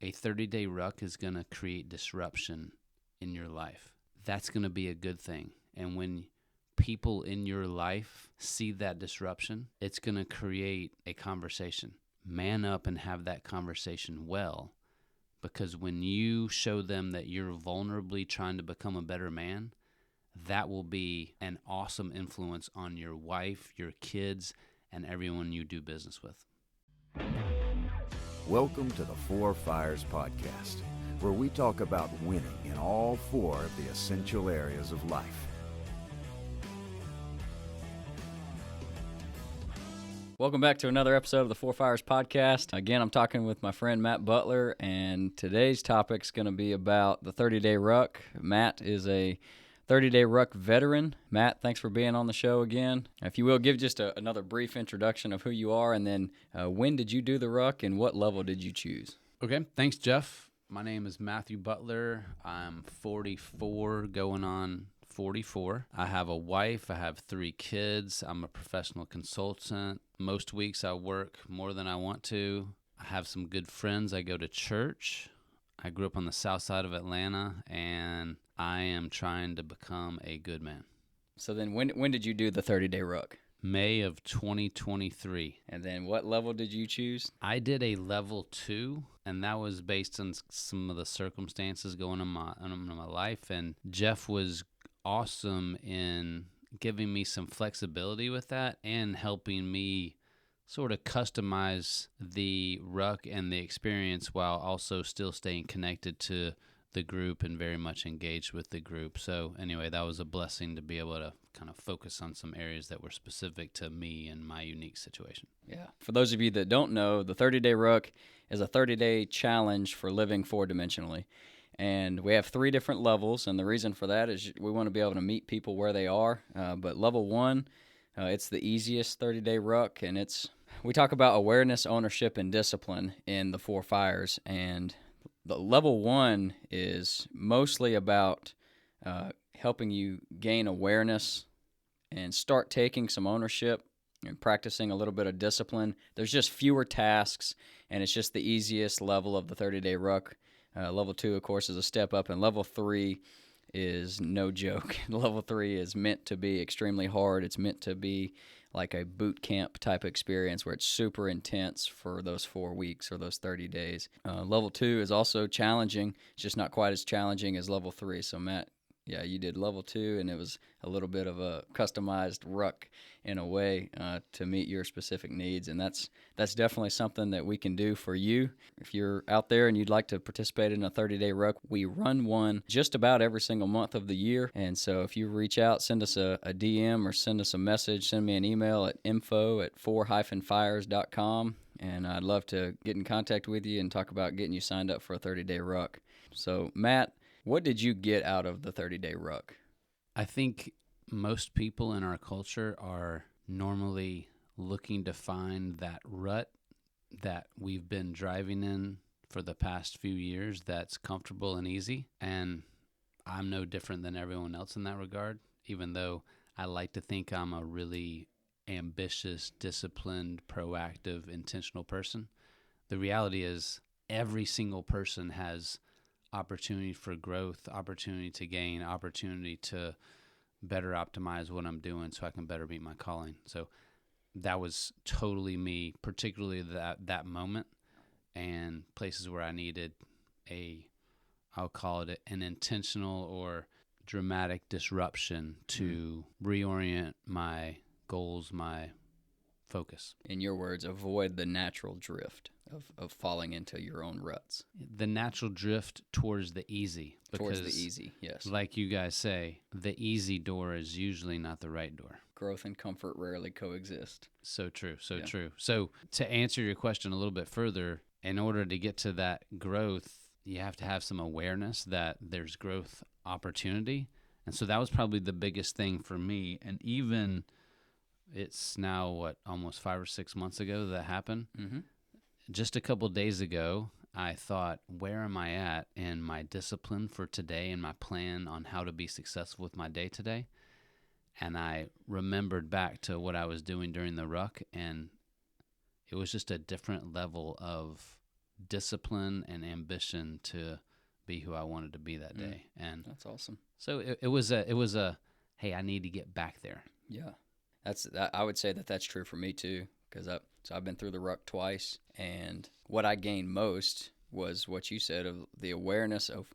a 30-day ruck is going to create disruption in your life. That's going to be a good thing. And when people in your life see that disruption, it's going to create a conversation. Man up and have that conversation well, because when you show them that you're vulnerably trying to become a better man, that will be an awesome influence on your wife, your kids, and everyone you do business with. Welcome to the Four Fires Podcast, where we talk about winning in all four of the essential areas of life. Welcome back to another episode of the Four Fires Podcast. Again, I'm talking with my friend Matt Butler, and today's topic is going to be about the 30-day ruck. Matt is a 30-day ruck veteran. Matt, thanks for being on the show again. If you will, give just another brief introduction of who you are, and then when did you do the ruck, and what level did you choose? Okay, thanks, Jeff. My name is Mathew Butler. I'm 44, going on 44. I have a wife. I have 3 kids. I'm a professional consultant. Most weeks I work more than I want to. I have some good friends. I go to church. I grew up on the south side of Atlanta, and I am trying to become a good man. So then when did you do the 30-day ruck? May of 2023. And then what level did you choose? I did a level 2, and that was based on some of the circumstances going on in my life. And Jeff was awesome in giving me some flexibility with that and helping me sort of customize the ruck and the experience while also still staying connected to the group and very much engaged with the group. So anyway, that was a blessing to be able to kind of focus on some areas that were specific to me and my unique situation. Yeah. For those of you that don't know, the 30-day ruck is a 30-day challenge for living 4-dimensionally. And we have 3 different levels, and the reason for that is we want to be able to meet people where they are. But level 1, it's the easiest 30-day ruck, and we talk about awareness, ownership, and discipline in the 4 fires. And the level 1 is mostly about helping you gain awareness and start taking some ownership and practicing a little bit of discipline. There's just fewer tasks, and it's just the easiest level of the 30-day ruck. Level 2, of course, is a step up, and level 3 is no joke. Level 3 is meant to be extremely hard. It's meant to be like a boot camp type experience where it's super intense for those 4 weeks or those 30 days. Level 2 is also challenging. It's just not quite as challenging as level 3. So, Matt, yeah, you did level 2, and it was a little bit of a customized ruck in a way to meet your specific needs, and that's definitely something that we can do for you. If you're out there and you'd like to participate in a 30-day ruck, we run one just about every single month of the year, and so if you reach out, send us a DM or send us a message, send me an email at info@4-fires.com, and I'd love to get in contact with you and talk about getting you signed up for a 30-day ruck. So, Matt, what did you get out of the 30-day ruck? I think most people in our culture are normally looking to find that rut that we've been driving in for the past few years that's comfortable and easy. And I'm no different than everyone else in that regard, even though I like to think I'm a really ambitious, disciplined, proactive, intentional person. The reality is every single person has opportunity for growth, opportunity to gain, opportunity to better optimize what I'm doing so I can better meet my calling. So that was totally me, particularly that moment, and places where I needed I'll call it an intentional or dramatic disruption to reorient my goals, my focus. In your words, avoid the natural drift of falling into your own ruts. The natural drift towards the easy. Towards the easy, yes. Like you guys say, the easy door is usually not the right door. Growth and comfort rarely coexist. So true, so true. So to answer your question a little bit further, in order to get to that growth, you have to have some awareness that there's growth opportunity. And so that was probably the biggest thing for me. And even it's now, almost 5 or 6 months ago that happened. Mm-hmm. Just a couple days ago, I thought, where am I at in my discipline for today and my plan on how to be successful with my day today? And I remembered back to what I was doing during the ruck, and it was just a different level of discipline and ambition to be who I wanted to be that day. And That's awesome. so it was a hey, I need to get back there. Yeah, I would say that that's true for me too, because I've been through the ruck twice, and what I gained most was what you said of the awareness of.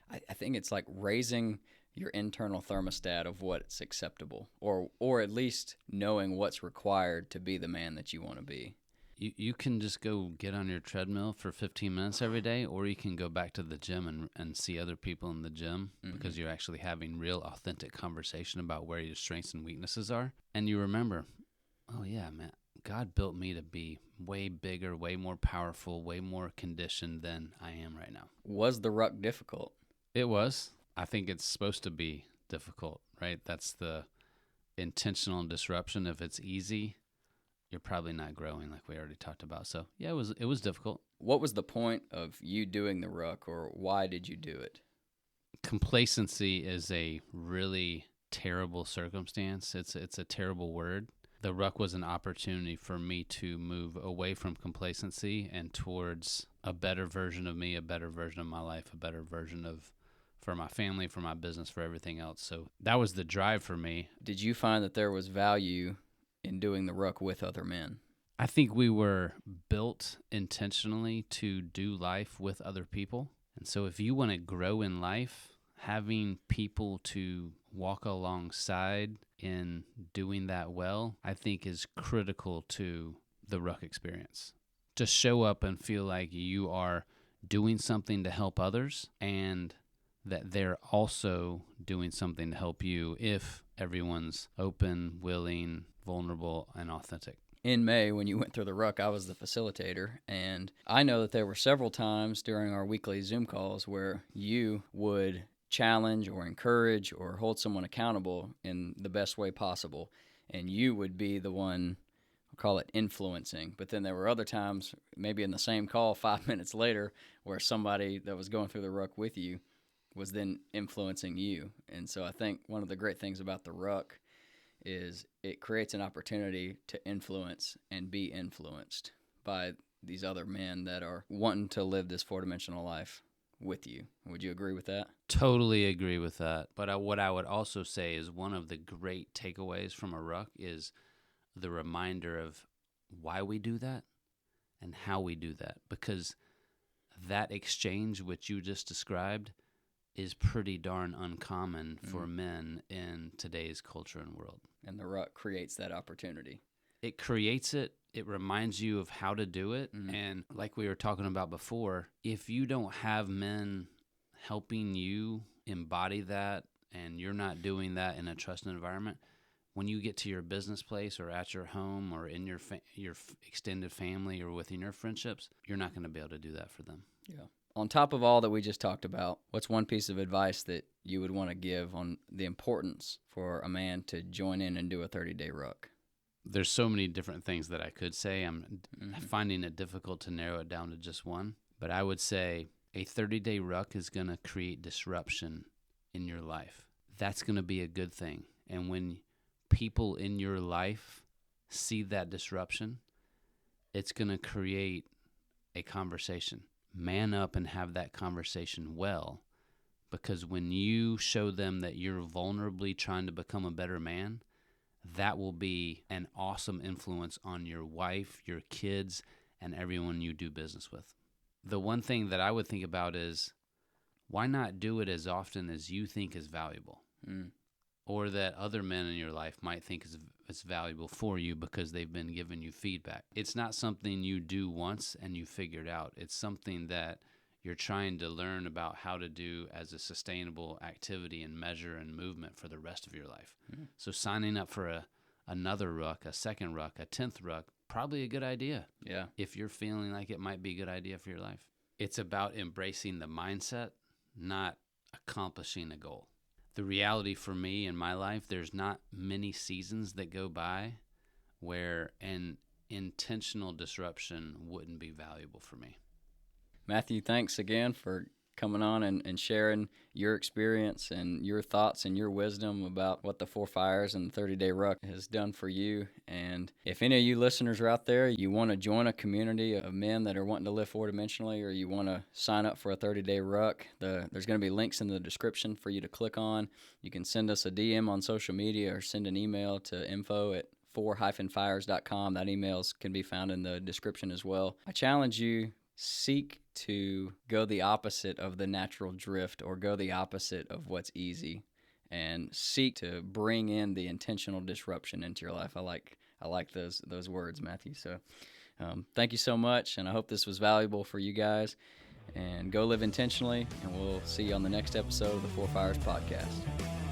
I think it's like raising your internal thermostat of what's acceptable, or at least knowing what's required to be the man that you want to be. You can just go get on your treadmill for 15 minutes every day, or you can go back to the gym and see other people in the gym because you're actually having real, authentic conversation about where your strengths and weaknesses are. And you remember, oh, yeah, man, God built me to be way bigger, way more powerful, way more conditioned than I am right now. Was the ruck difficult? It was. I think it's supposed to be difficult, right? That's the intentional disruption. If it's easy, you're probably not growing, like we already talked about. So yeah, it was difficult. What was the point of you doing the ruck, or why did you do it? Complacency is a really terrible circumstance. It's a terrible word. The ruck was an opportunity for me to move away from complacency and towards a better version of me, a better version of my life, a better version for my family, for my business, for everything else. So that was the drive for me. Did you find that there was value in doing the ruck with other men? I think we were built intentionally to do life with other people. And so if you want to grow in life, having people to walk alongside in doing that well, I think is critical to the ruck experience. To show up and feel like you are doing something to help others and that they're also doing something to help you if everyone's open, willing, vulnerable, and authentic. In May, when you went through the ruck, I was the facilitator, and I know that there were several times during our weekly Zoom calls where you would challenge or encourage or hold someone accountable in the best way possible, and you would be the one, I'll call it influencing. But then there were other times, maybe in the same call 5 minutes later, where somebody that was going through the ruck with you was then influencing you. And so I think one of the great things about the ruck is it creates an opportunity to influence and be influenced by these other men that are wanting to live this four-dimensional life with you. Would you agree with that? Totally agree with that. But what I would also say is one of the great takeaways from a ruck is the reminder of why we do that and how we do that. Because that exchange which you just described is pretty darn uncommon for men in today's culture and world. And the ruck creates that opportunity. It creates it. It reminds you of how to do it. And like we were talking about before, if you don't have men helping you embody that and you're not doing that in a trusted environment, when you get to your business place or at your home or in your extended family or within your friendships, you're not going to be able to do that for them. Yeah. On top of all that we just talked about, what's one piece of advice that you would want to give on the importance for a man to join in and do a 30-day ruck? There's so many different things that I could say. I'm finding it difficult to narrow it down to just one. But I would say a 30-day ruck is going to create disruption in your life. That's going to be a good thing. And when people in your life see that disruption, it's going to create a conversation. Man up and have that conversation well, because when you show them that you're vulnerably trying to become a better man, that will be an awesome influence on your wife, your kids, and everyone you do business with. The one thing that I would think about is, why not do it as often as you think is valuable? Or that other men in your life might think is valuable for you because they've been giving you feedback. It's not something you do once and you figure it out. It's something that you're trying to learn about how to do as a sustainable activity and measure and movement for the rest of your life. So signing up for another ruck, a second ruck, a 10th ruck, probably a good idea. Yeah. If you're feeling like it might be a good idea for your life. It's about embracing the mindset, not accomplishing a goal. The reality for me in my life, there's not many seasons that go by where an intentional disruption wouldn't be valuable for me. Matthew, thanks again for coming on and sharing your experience and your thoughts and your wisdom about what the 4 Fires and the 30-day ruck has done for you. And if any of you listeners are out there, you want to join a community of men that are wanting to live 4-dimensionally, or you want to sign up for a 30-day ruck, there's going to be links in the description for you to click on. You can send us a DM on social media or send an email to info@4-fires.com. That emails can be found in the description as well. I challenge you, seek to go the opposite of the natural drift, or go the opposite of what's easy, and seek to bring in the intentional disruption into your life. I like those words, Matthew. So thank you so much, and I hope this was valuable for you guys. And go live intentionally, and we'll see you on the next episode of the 4 Fires podcast.